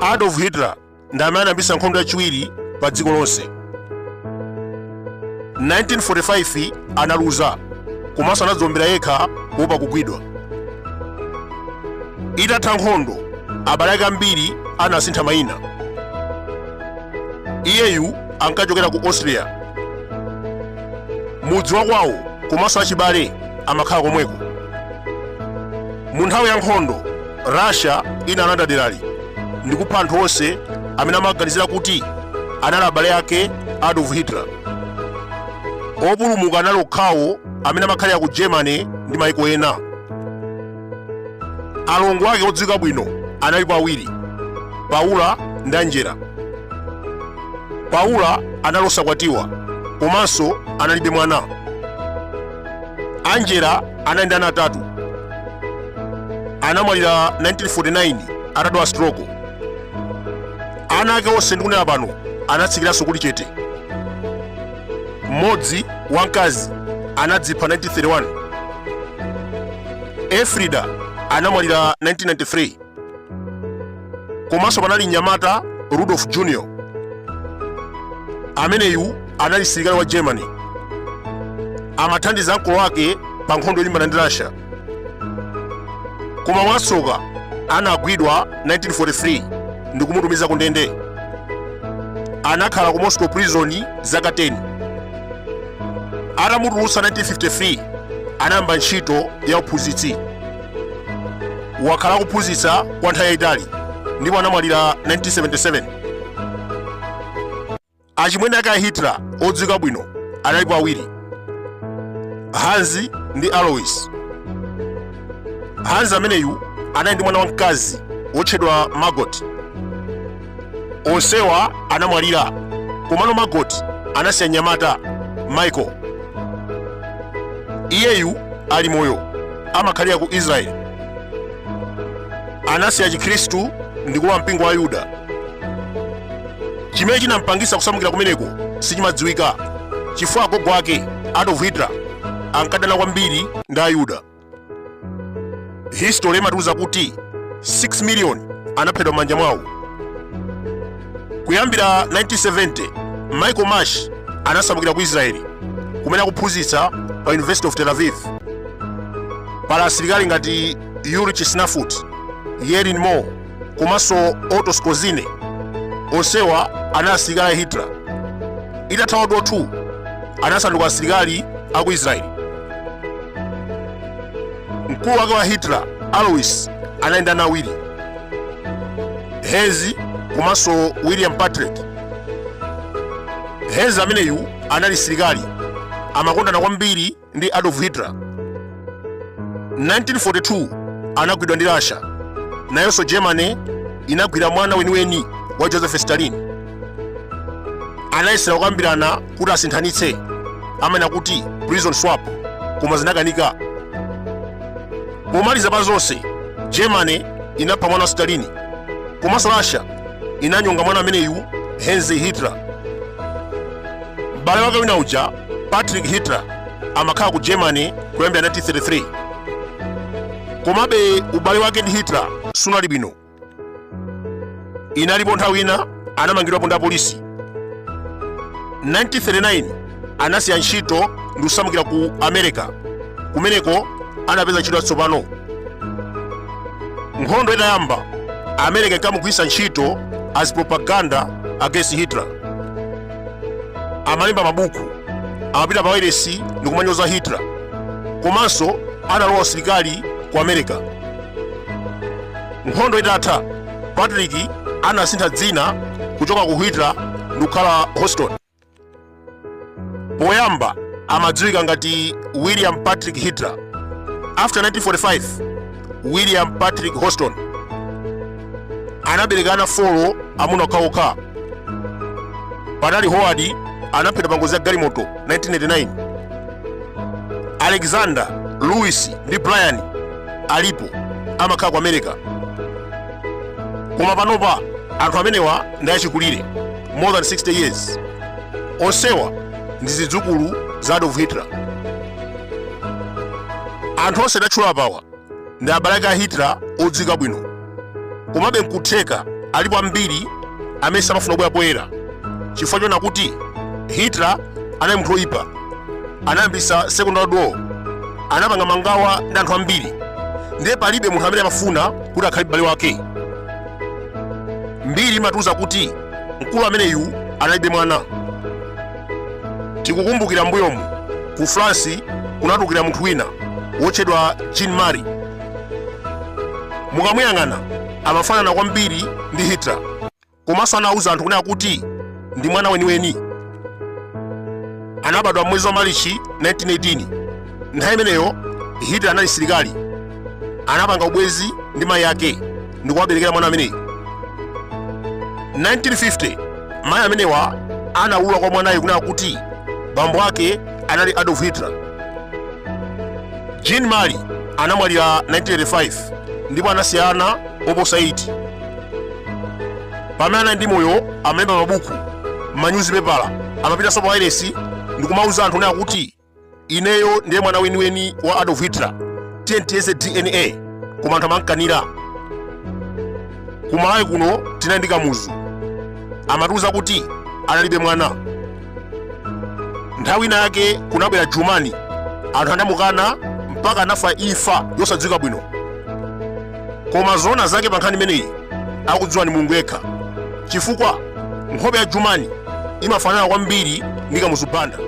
Adolf Hitler ndi amene anayambitsa nkhondo yachiwiri pa dziko lonse. 1945 analuza komanso anadziwombera yekha kuopa kugwidwa. Itatha nkhondo, abale ake ambiri anasintha mayina. Iyeyu ankachokera ku Austria. Mudzi wa kwawo komanso achibale amakhala komweko. Mu nthawi ya nkhondo, Russia inalanda derali ndi kupha anthu onse amene amaganizira kuti anali abale ake Adolf Hitler. Opulumuka anali okhawo amene amakhalira ku Germany ndi mayiko ena. Alongo ake odziwika bwino analipo awiri, Paula ndi Angela. Paula anali osakwatiwa komanso analibe mwana. Angela anali ndi ana atatu. Anamwalira 1949 atadwala stroke. Ana ake onse ndikunena pano anatsikiranso kuli chete. Mmodzi wamkazi anadzipha 1931. Elfrida anamwalira 1993. Komanso panali mnyamata Rudolf Jr. ameneyu anali msilikali wa Germany. Amathandiza mkolo wake pa nkhondo yolimbana ndi Russia. Koma mwatsoka anagwidwa 1943 ndi kumutumiza ku ndende. Anakhala ku Moscow prison zaka 10. Atamutulutsa 1953 anayamba ntchito ya uphunzitsi. Wakhala kuphunzitsa kwa nthawi yayitali ndipo anamwalira 1977. Achimwene ake a Hitler odziwika bwino analipo awiri, Hans ndi Alois. Hans ameneyu anali ndi mwana wamkazi wotchedwa Margot. Onsewa anamwalira, komano Margot anasiya mnyamata Michael. Iyeyu ali moyo, amakhalira ku Israeli. Anasiya Chikhristu ndi kulowa mpingo wa Yuda. Chimene chinampangisa kusamukira kumeneko sichimadziwika, chifukwa agogo ake Adolf Hitler ankadana kwambiri ndi Ayuda. History imatiuza kuti 6 million anaphedwa m'manja mwawo. Kuyambira 1970 Michael Marsh anasamukira ku Israeli kumene akuphunzitsa pa University of Tel Aviv. Pala asilikali ngati Yuri Chisnafut, Yerin Moore komanso Otto Skorzeny, onsewa anali asilikali a Hitler. Itatha World War II anasanduka asilikali aku Israeli. Mkulu wake wa Hitler, Alois, anali ndi ana awiri, Hans komanso William Patrick. Hans ameneyu anali asilikali amakondana kwambiri ndi Adolf Hitler. 1942 anagwidwa ndi Russia, nayonso Germany inagwira mwana weniweni wa Joseph Stalin. Anayesera kukambirana kuti asinthanitse, amene kuti prison swap, koma zinakanika. Pomaliza pa zonse, Germany inapha mwana wa Stalin, komanso Russia inanyonga mwana ameneyu Hans Hitler. M'bale wake wina uja Patrick Hitler amakhala ku Germany kuyambira 1933. Komabe ubale wake ndi Hitler sunali bwino. Inalipo nthawi ina anamangidwapo ndi apolisi. 1939 anasiya ntchito ndi kusamukira ku America, kumeneko anapeza ntchito yatsopano. Nkhondo itayamba, America inkamugwiritsa ntchito as propaganda against Hitler. Amalemba mabuku, amapita pa wailesi ndi kumanyoza Hitler, komanso analowa usilikali ku America. Nkhondo itatha, Patrick anasintha dzina kuchoka ku Hitler ndi kukhala Houston. Poyamba amadziwika ngati William Patrick Hitler. After 1945, William Patrick Houston anaberekana 4 amuna okhaokha. Panali Howard anaphedwa pa ngozi ya galimoto 1989. Alexander, Louis ndi Brian alipo amakhala ku America. Koma panopa Anthu amenewa ndi achikulire, more than 60 years. Onsewa ndi zidzukulu za Adolf Hitler. Anthu onse ndatchula apawa ndi abale a Hitler odziwika bwino, komabe nkutheka alipo ambiri amene samafuna kubwera poyera, chifukwa chona kuti Hitler anali munthu oyipa, anayambisa Second World War, anapanga mangawa ndi anthu ambiri, ndiye palibe munthu amene amafuna kuti akhale m'bale wake. Mbiri imatiuza kuti mkulu ameneyu analibe mwana. Tikukumbukira mbuyomu ku France kunatukira munthu wina wotchedwa Jean Marie. Mukamuyang'ana amafanana kwambiri ndi Hitler, komanso anawuza anthu kunena kuti ndi mwana weniweni. Anabadwa mwezi wa Marichi 1918. Nthawi imeneyo Hitler anali msilikali, anapanga ubwezi ndi mayi ake ndi kuwaberekera mwana ameneyi. 1950 mayi amenewa anawulula kwa mwanayo kunena kuti bambo ake anali Adolf Hitler. Jean Marie anamwalira 1985 ndipo anasiyana oposa 80. Pamene anali ndi moyo amalemba mabuku, manyuzipepala, amapitanso pa wailesi ndi kumawuza anthu kunena kuti ineyo ndiye mwana weniweni wa Adolf Hitler, tiye tiyeze DNA, koma anthu amankanira. Kumalawi kuno tinali ndi kamuzu, amatiuza kuti analibe mwana. Nthawi ina yake kunabwera Jumani, anthu anamukana mpaka anafa imfa yosadziwika bwino, koma zoona zake pa nkhani imeneyi akudziwa ni Mulungu yekha, chifukwa nkhope ya Jumani imafanana kwambiri ndi kamuzu banda.